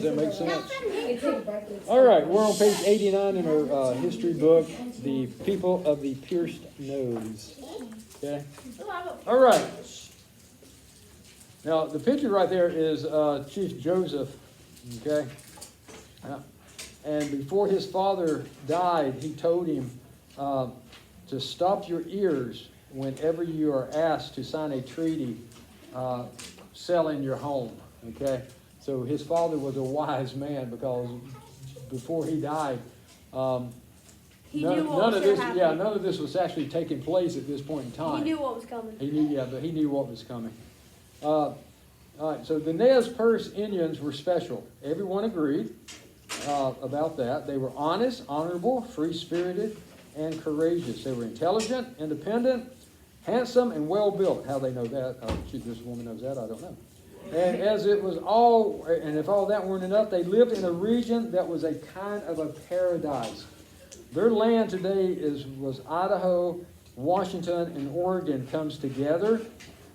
that make sense? All right, we're on page 89 in our history book, The People of the Pierced Nose. Okay? All right. Now, the picture right there is Chief Joseph. Okay? And before his father died, he told him to stop your ears whenever you are asked to sign a treaty selling your home. Okay? So his father was a wise man because before he died, none of this was actually taking place at this point in time. He knew what was coming. He knew what was coming. All right, so the Nez Perce Indians were special. Everyone agreed about that. They were honest, honorable, free-spirited, and courageous. They were intelligent, independent, handsome, and well-built. How they know that? This woman knows that. I don't know. And if all that weren't enough, they lived in a region that was a kind of a paradise. Their land today was Idaho, Washington, and Oregon comes together.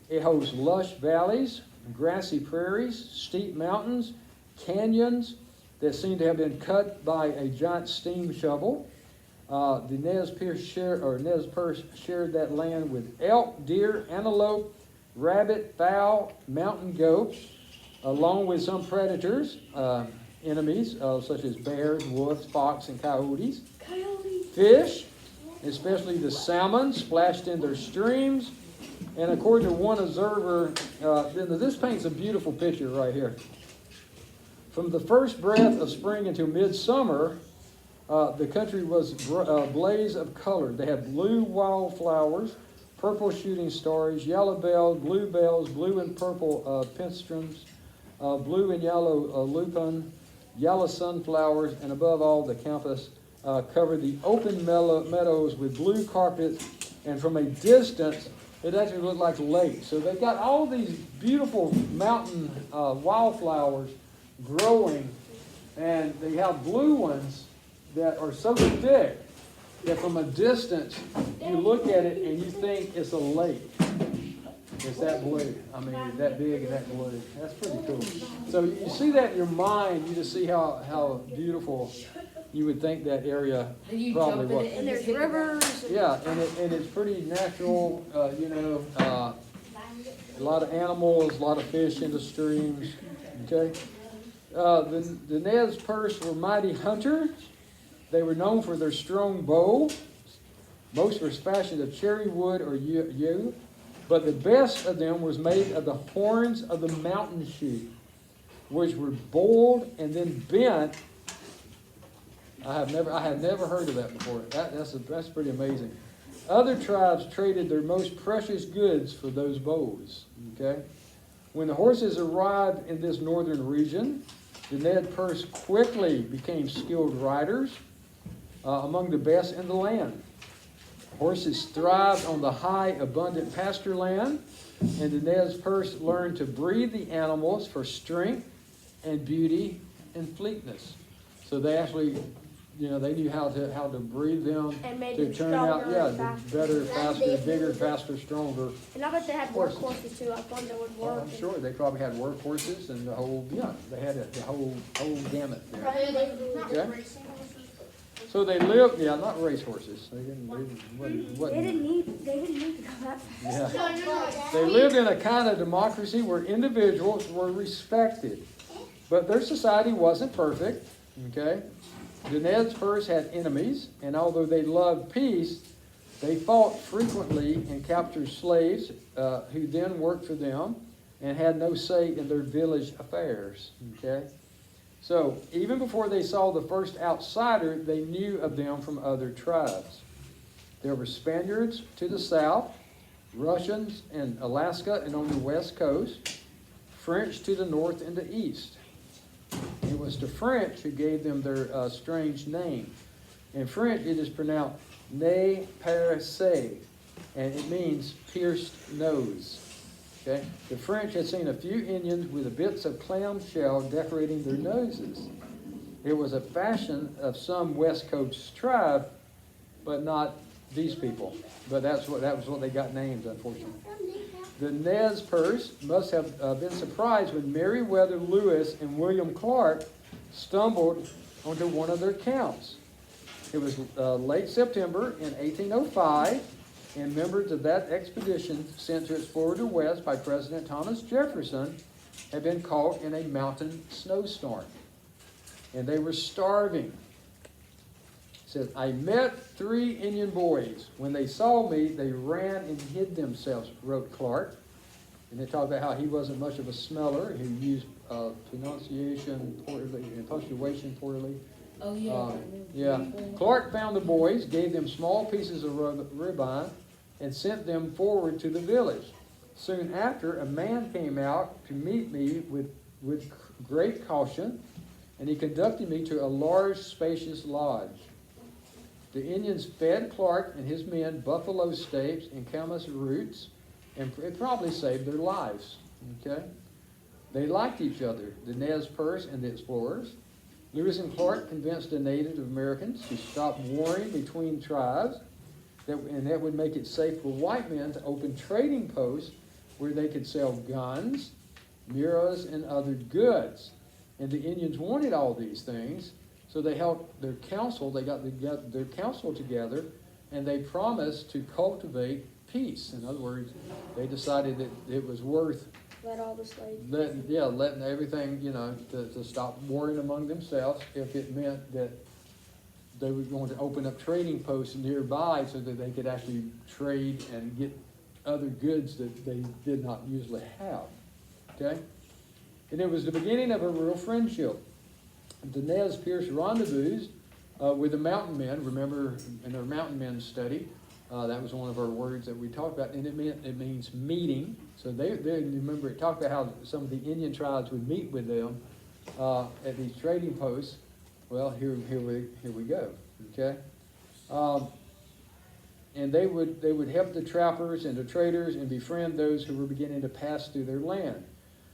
It holds lush valleys, grassy prairies, steep mountains, canyons that seem to have been cut by a giant steam shovel. The Nez Perce shared that land with elk, deer, antelope, rabbit, fowl, mountain goats, along with some predators, enemies such as bears, wolves, fox, and coyotes. Fish, especially the salmon, splashed in their streams. And according to one observer, this paints a beautiful picture right here. From the first breath of spring until midsummer, the country was a blaze of color. They had blue wildflowers, purple shooting stars, yellow bells, blue and purple pistrums, blue and yellow lupin, yellow sunflowers, and above all, the campus covered the open meadows with blue carpets, and from a distance, it actually looked like a lake. So they've got all these beautiful mountain wildflowers growing, and they have blue ones that are so thick that from a distance, you look at it and you think it's a lake. It's that blue. I mean, that big and that blue. That's pretty cool. So you see that in your mind, you just see how beautiful you would think that area probably was. And there's rivers. Yeah, and it's pretty natural, a lot of animals, a lot of fish in the streams, okay? The Nez Perce were mighty hunters. They were known for their strong bow. Most were fashioned of cherry wood or yew, but the best of them was made of the horns of the mountain sheep, which were boiled and then bent. I had never heard of that before. That's pretty amazing. Other tribes traded their most precious goods for those bows. Okay, when the horses arrived in this northern region, the Nez Perce quickly became skilled riders, among the best in the land. Horses thrived on the high, abundant pasture land, and the Nez Perce learned to breed the animals for strength and beauty and fleetness. So they actually, they knew how to breed them to turn out, better, faster, bigger, faster, stronger. And I bet they had workhorses too. I thought they would work. I'm sure they probably had workhorses and the whole, they had the whole gamut there. Okay? So they lived, not racehorses. They didn't need to go that fast. Yeah. They lived in a kind of democracy where individuals were respected. But their society wasn't perfect. Okay? The Nez Perce had enemies, and although they loved peace, they fought frequently and captured slaves who then worked for them and had no say in their village affairs. Okay? So, even before they saw the first outsider, they knew of them from other tribes. There were Spaniards to the south, Russians in Alaska and on the west coast, French to the north and the east. It was the French who gave them their strange name. In French, it is pronounced Nez Perce, and it means pierced nose. Okay? The French had seen a few Indians with bits of clam shell decorating their noses. It was a fashion of some West Coast tribe, but not these people. But that was what they got names, unfortunately. The Nez Perce must have been surprised when Meriwether Lewis and William Clark stumbled onto one of their camps. It was late September in 1805, and members of that expedition sent to its Florida West by President Thomas Jefferson had been caught in a mountain snowstorm. And they were starving. It says, I met 3 Indian boys. When they saw me, they ran and hid themselves, wrote Clark. And they talked about how he wasn't much of a smeller. He used pronunciation poorly and punctuation poorly. Oh, yeah. Yeah. Clark found the boys, gave them small pieces of ribeye, and sent them forward to the village. Soon after, a man came out to meet me with great caution, and he conducted me to a large, spacious lodge. The Indians fed Clark and his men buffalo steaks and camas roots, and it probably saved their lives. Okay? They liked each other, the Nez Perce and the explorers. Lewis and Clark convinced the Native Americans to stop warring between tribes, and that would make it safe for white men to open trading posts where they could sell guns, mirrors, and other goods. And the Indians wanted all these things, so they held their council. They got their council together, and they promised to cultivate peace. In other words, they decided that it was worth Let all the slaves. letting everything, to stop warring among themselves if it meant that they were going to open up trading posts nearby so that they could actually trade and get other goods that they did not usually have. Okay? And it was the beginning of a real friendship. The Nez Perce rendezvoused with the mountain men. Remember in our mountain men study, that was one of our words that we talked about, and it means meeting. So they remember it talked about how some of the Indian tribes would meet with them at these trading posts. Well, here we go. Okay, and they would help the trappers and the traders and befriend those who were beginning to pass through their land.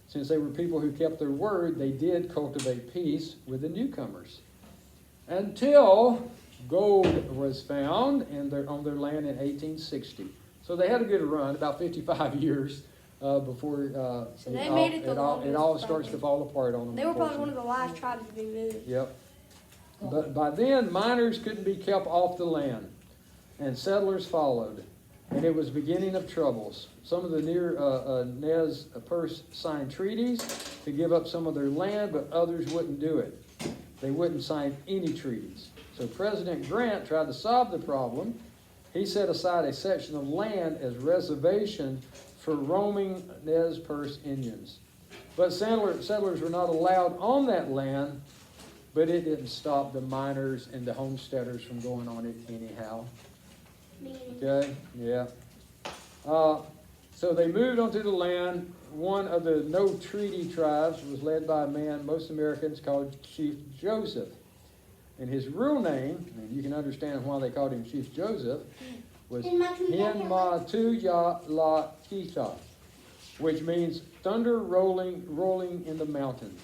Since they were people who kept their word, they did cultivate peace with the newcomers until gold was found on their land in 1860. So they had a good run, about 55 years before So they made it the it longest, all starts to fall apart on them. They were probably one of the last tribes to be moved. Yep. But by then, miners couldn't be kept off the land, and settlers followed, and it was beginning of troubles. Some of the Nez Perce signed treaties to give up some of their land, but others wouldn't do it. They wouldn't sign any treaties. So President Grant tried to solve the problem. He set aside a section of land as reservation for roaming Nez Perce Indians. But settlers were not allowed on that land, but it didn't stop the miners and the homesteaders from going on it anyhow. Okay, yeah. So they moved onto the land. One of the no treaty tribes was led by a man most Americans called Chief Joseph. And his real name, and you can understand why they called him Chief Joseph, was Hinmatuyalakita, which means thunder rolling in the mountains.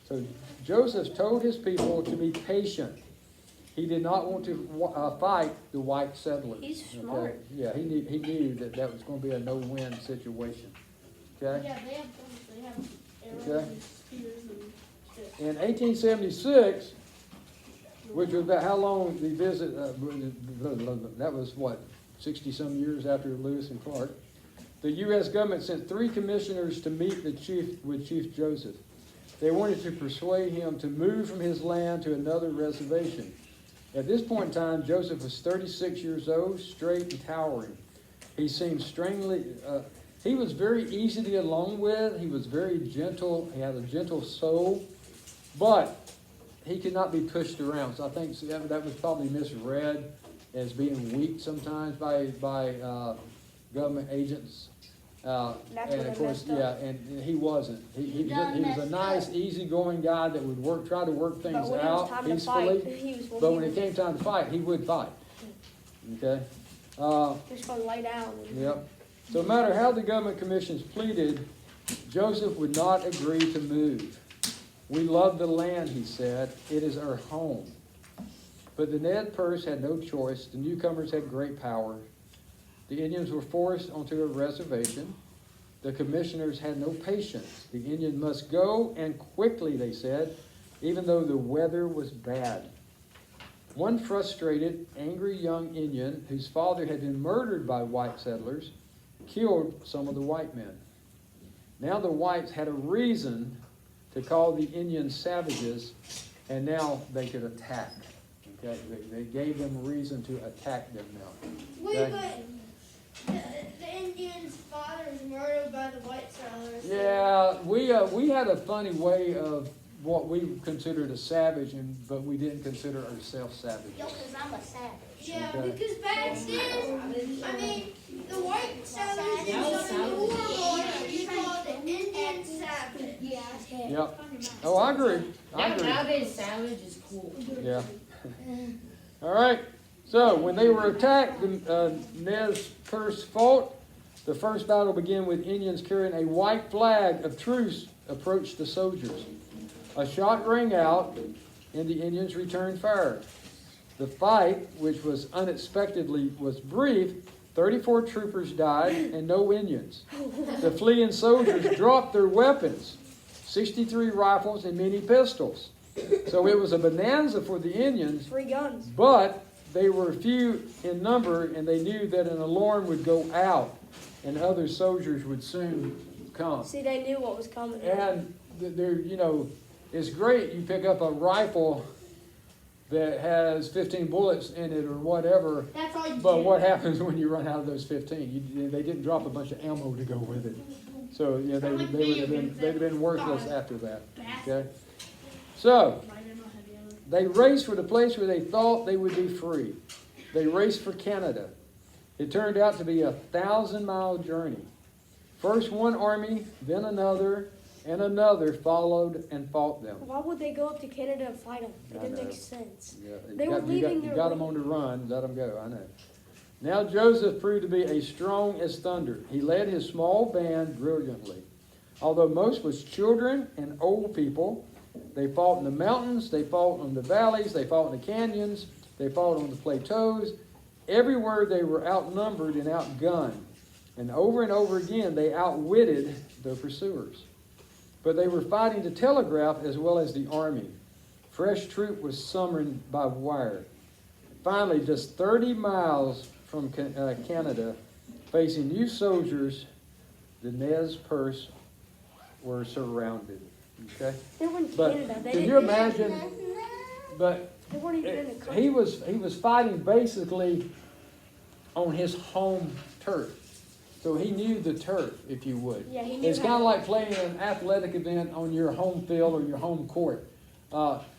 So Joseph told his people to be patient. He did not want to fight the white settlers. He's smart. Okay? Yeah, he knew that was going to be a no-win situation. Okay? Yeah, they have guns. They have arrows Okay. and spears and shit. In 1876, which was about how long the visit, that was what, 60-some years after Lewis and Clark, the U.S. government sent 3 commissioners to meet with Chief Joseph. They wanted to persuade him to move from his land to another reservation. At this point in time, Joseph was 36 years old, straight and towering. He seemed he was very easy to get along with. He was very gentle. He had a gentle soul, but he could not be pushed around. So I think that was probably misread as being weak sometimes by government agents. And of course, and he wasn't. He was a nice, easy-going guy that would try to work things out peacefully. But when it came time to fight, he would fight. Okay. Just gonna lay down. Yep. So no matter how the government commissions pleaded, Joseph would not agree to move. We love the land, he said. It is our home. But the Nez Perce had no choice. The newcomers had great power. The Indians were forced onto a reservation. The commissioners had no patience. The Indian must go, and quickly, they said. even though the weather was bad. One frustrated, angry young Indian whose father had been murdered by white settlers killed some of the white men. Now the whites had a reason to call the Indians savages, and now they could attack. Okay, they gave them a reason to attack them now. Wait, Okay? but the Indian's father was murdered by the white settlers. Yeah, we had a funny way of what we considered a savage, but we didn't consider ourselves savages. Yo, cause I'm a savage. Yeah, Okay. because back then, I mean, the white settlers did something horrible, and we called the Indian savage. Yeah. Yep. Oh, I agree. I agree. Nowadays, savage is cool. Yeah. All right. So when they were attacked, Nez Perce fought. The first battle began with Indians carrying a white flag of truce approached the soldiers. A shot rang out, and the Indians returned fire. The fight, which was unexpectedly was brief, 34 troopers died and no Indians. The fleeing soldiers dropped their weapons, 63 rifles and many pistols. So it was a bonanza for the Indians, Free guns. but they were few in number, and they knew that an alarm would go out and other soldiers would soon come. See, they knew what was coming. And there, it's great. You pick up a rifle that has 15 bullets in it or whatever, That's all you but do. what happens when you run out of those 15? They didn't drop a bunch of ammo to go with it. So yeah, they would have been worthless after that. Okay. So they raced for the place where they thought they would be free. They raced for Canada. It turned out to be a 1,000-mile journey. First one army, then another, and another followed and fought them. Why would they go up to Canada and fight them? It I didn't know. make sense. Yeah, They were leaving you their got them way. on the run, let them go, I know. Now Joseph proved to be as strong as thunder. He led his small band brilliantly. Although most was children and old people, they fought in the mountains, they fought in the valleys, they fought in the canyons, they fought on the plateaus. Everywhere they were outnumbered and outgunned. And over again, they outwitted their pursuers. But they were fighting the telegraph as well as the army. Fresh troop was summoned by wire. Finally, just 30 miles from Canada, facing new soldiers, the Nez Perce were surrounded. Okay? They were in But Canada. They can didn't. you imagine? But They weren't even in the country. he was fighting basically on his home turf. So he knew the turf, if you would. Yeah, he knew It's kind of like playing an athletic event on your home field or your home court.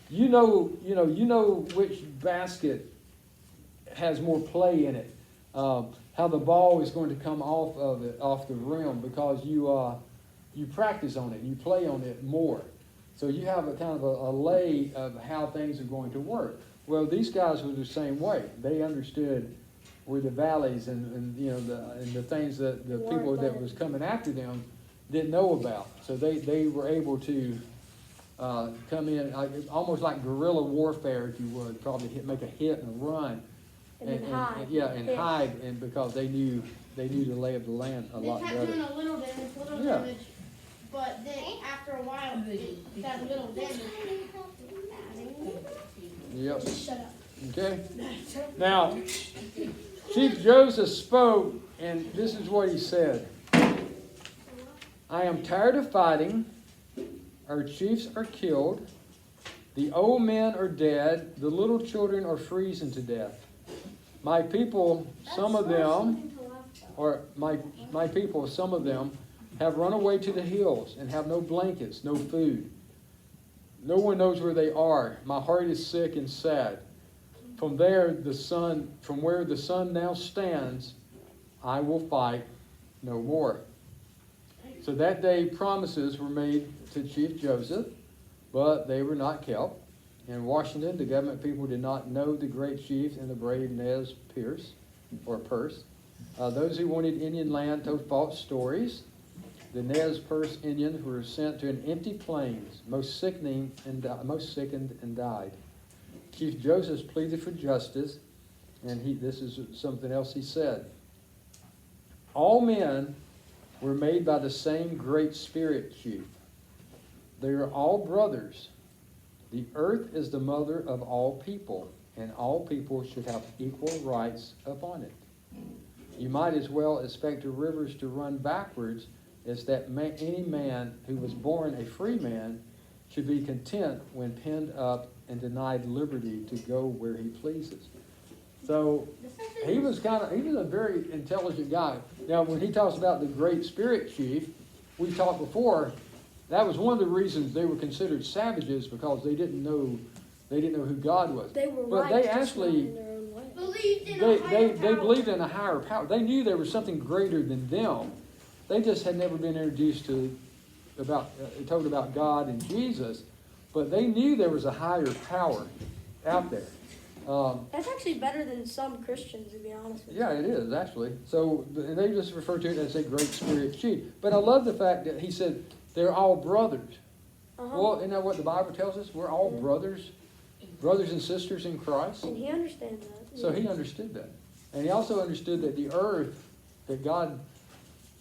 You know which basket has more play in it. How the ball is going to come off the rim, because you practice on it, you play on it more. So you have a kind of a lay of how things are going to work. Well, these guys were the same way. They understood where the valleys and the things that the War people that plan. was coming after them didn't know about. So they were able to come in almost like guerrilla warfare, if you would, probably make a hit and a run, And then hide. and hide, and because they knew the lay of the land a They lot kept better. doing a little Yeah. damage, but then after a while, that little damage. Yep. Just shut up. Okay. Now, Chief Joseph spoke, and this is what he said. I am tired of fighting. Our chiefs are killed. The old men are dead. The little children are freezing to death. My people, some of them, have run away to the hills and have no blankets, no food. No one knows where they are. My heart is sick and sad. From where the sun now stands, I will fight no more. So that day promises were made to Chief Joseph, but they were not kept. In Washington, the government people did not know the great chief and the brave Nez Perce. Those who wanted Indian land told false stories. The Nez Perce Indians were sent to an empty plains, most sickened and died. Chief Joseph pleaded for justice, and this is something else he said. All men were made by the same Great Spirit, Chief. They are all brothers. The earth is the mother of all people, and all people should have equal rights upon it. You might as well expect the rivers to run backwards as that any man who was born a free man should be content when penned up and denied liberty to go where he pleases. So he was a very intelligent guy. Now, when he talks about the great spirit chief, we talked before, that was one of the reasons they were considered savages, because they didn't know who God was. They were But right, they just actually not in their own way. Believed in a they higher power. believed in a higher power. They knew there was something greater than them. They just had never been introduced to told about God and Jesus, but they knew there was a higher power out there. That's actually better than some Christians, to be honest with you. Yeah, it is actually. So, and they just refer to it as a great spirit chief. But I love the fact that he said they're all brothers. Well, isn't that what the Bible tells us? We're all brothers and sisters in Christ. And he understands that. So he understood that. And he also understood that the earth, that God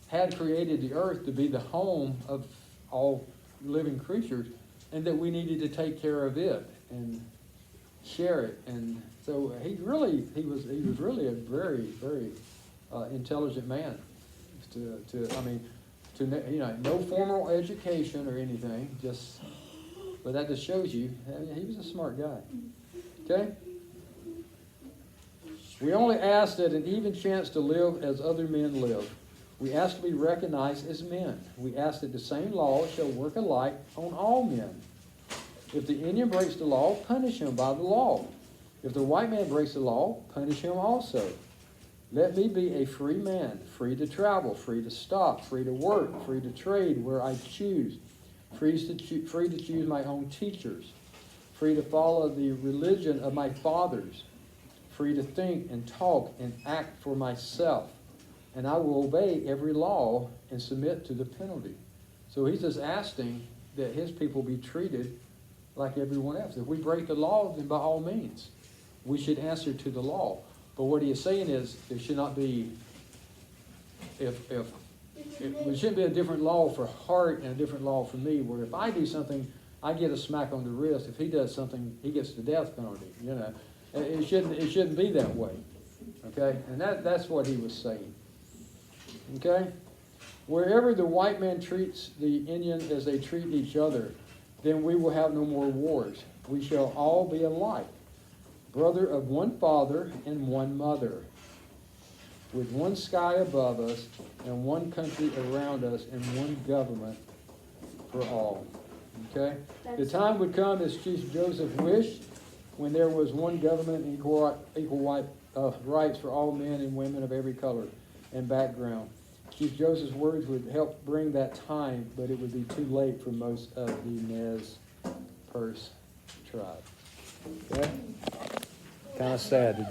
had created the earth to be the home of all living creatures, and that we needed to take care of it and share it. And so he was really a very, very intelligent man. No formal education or anything, but that just shows you, he was a smart guy. Okay? We only ask that an even chance to live as other men live. We ask to be recognized as men. We ask that the same law shall work alike on all men. If the Indian breaks the law, punish him by the law. If the white man breaks the law, punish him also. Let me be a free man, free to travel, free to stop, free to work, free to trade where I choose, free to choose my own teachers, free to follow the religion of my fathers, free to think and talk and act for myself, and I will obey every law and submit to the penalty. So he's just asking that his people be treated like everyone else. If we break the law, then by all means, we should answer to the law. But what he is saying is there should not be, there shouldn't be a different law for Hart and a different law for me, where if I do something, I get a smack on the wrist. If he does something, he gets the death penalty. You know, it shouldn't be that way. Okay, and that's what he was saying. Okay, wherever the white man treats the Indian as they treat each other, then we will have no more wars. We shall all be alike, brother of one father and one mother, with one sky above us and one country around us and one government for all. Okay? The time would come, as Chief Joseph wished, when there was one government and equal rights for all men and women of every color and background. Chief Joseph's words would help bring that time, but it would be too late for most of the Nez Perce tribe. Okay? Kind of sad.